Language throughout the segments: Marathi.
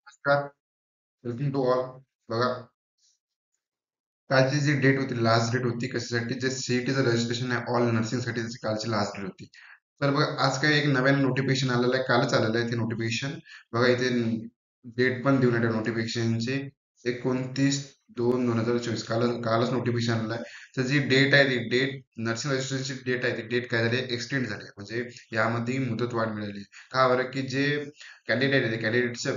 नमस्कार, वेलकम टू ऑल. बघा, कालची जी डेट होती, लास्ट डेट होती कशासाठी, जे सीईटीचं रजिस्ट्रेशन आहे ऑल नर्सिंगसाठी, त्याची कालची लास्ट डेट होती. तर बघा, आज काय एक नव्यानं नोटिफिकेशन आलेलं आहे, कालच आलेलं आहे ते नोटिफिकेशन. बघा इथे डेट पण देऊन येते नोटिफिकेशनची. 29/2/2024 कालच नोटिफिकेशन आलेलं आहे. तर जी डेट आहे ती डेट नर्सिंग रजिस्ट्रेशनची डेट आहे ती डेट काय झाली, एक्सटेंड झाली आहे. म्हणजे यामध्ये मुदतवाढ मिळाली. का बरं, की जे कॅन्डिडेट आहे कॅन्डिडेटच्या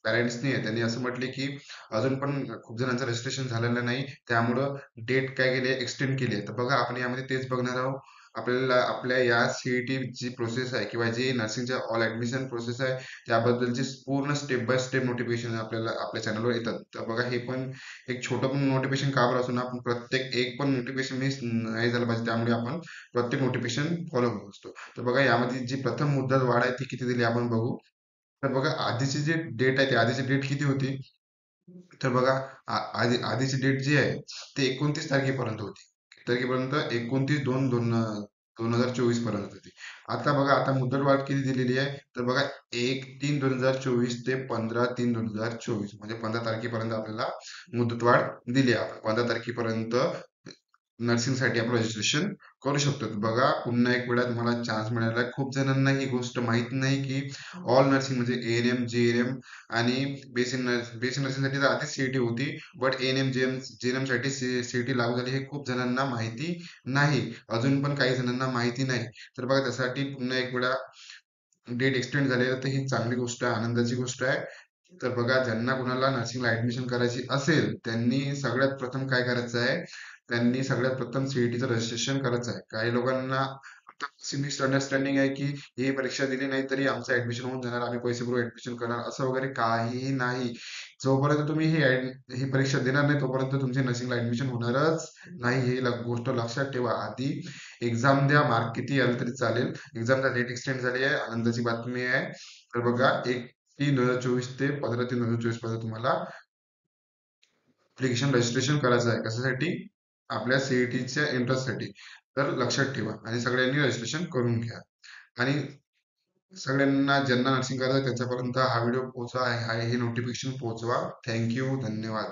पॅरेंट्सनी त्यांनी असं म्हटले की अजून पण खूप जणांचं रजिस्ट्रेशन झालेलं नाही, त्यामुळं डेट काय केली आहे, एक्सटेंड केली आहे. तर बघा, आपण यामध्ये तेच बघणार आहोत. आपल्याला आपल्या या सीईटी जी प्रोसेस आहे किंवा जी नर्सिंगच्या ऑल ऍडमिशन प्रोसेस आहे, त्याबद्दलचे पूर्ण स्टेप बाय स्टेप नोटिफिकेशन आपल्याला आपल्या चॅनलवर येतात. तर बघा, हे पण एक छोटं पण नोटिफिकेशन का बरं असून आपण प्रत्येक एक पण नोटिफिकेशन मिस नाही झालं पाहिजे, त्यामुळे आपण प्रत्येक नोटिफिकेशन फॉलो करत असतो. तर बघा, यामध्ये जी प्रथम मुदत वाढ आहे ती किती दिली आपण बघू. तर बघा, आधीची जी डेट आहे ती आधीची डेट किती होती. तर बघा, आधीची डेट जी आहे ती 29 तारखेपर्यंत होती. तारखेपर्यंत 29/2/2024 पर्यंत होती. आता बघा, आता मुदतवाढ किती दिलेली आहे. तर बघा, 1/3/2024 ते 15/3/2024 म्हणजे 15 तारखेपर्यंत आपल्याला मुदतवाढ दिली आहे. आपण 15 तारखेपर्यंत नर्सिंगसाठी आपण रजिस्ट्रेशन करू शकतो. तर बघा, पुन्हा एक वेळा तुम्हाला चान्स मिळाला आहे. खूप जणांना ही गोष्ट माहित नाही की ऑल नर्सिंग म्हणजे एएनएम, जेएनएम आणि बेसिक नर्सिंगसाठी तर आधीच सीईटी होती. बट एएनएम, जेएनएम साठी सीईटी लागू झाली हे खूप जणांना माहिती नाही. अजून पण काही जणांना माहिती नाही. तर बघा, त्यासाठी पुन्हा एक वेळा डेट एक्सटेंड झाली आहे. तर ही चांगली गोष्ट आहे, आनंदाची गोष्ट आहे. तर बघा, ज्यांना कुणाला नर्सिंगला ऍडमिशन करायची असेल त्यांनी सगळ्यात प्रथम काय करायचं आहे, त्यांनी सगळ्यात प्रथम सीईटीचं रजिस्ट्रेशन करायचं आहे. काही लोकांना मिसअंडरस्टँडिंग आहे की ही परीक्षा दिली नाही तरी आमचं ऍडमिशन होऊन जाणार, आम्ही पैसे भरून ऍडमिशन करणार, असं वगैरे काहीही नाही. जोपर्यंत तुम्ही ही परीक्षा देणार नाही तोपर्यंत तुमचे नर्सिंगला ऍडमिशन होणारच नाही. ही गोष्ट लक्षात ठेवा. आधी एक्झाम द्या, मार्क किती आले तरी चालेल. एक्झामचा डेट एक्सटेंड झाली आहे, आनंदाची बातमी आहे. तर बघा, 1/3/2024 ते 15/3/2024 पर्यंत तुम्हाला ऍप्लिकेशन रजिस्ट्रेशन करायचं आहे. कशासाठी, आपल्या सीईटीच्या इंटरेस्टसाठी. तर लक्षात ठेवा आणि सगळ्यांनी रजिस्ट्रेशन करून घ्या. आणि सगळ्यांना ज्यांना नर्सिंग करायचं त्यांच्यापर्यंत हा व्हिडिओ पोहोचवा, हे नोटिफिकेशन पोहोचवा. थँक्यू, धन्यवाद.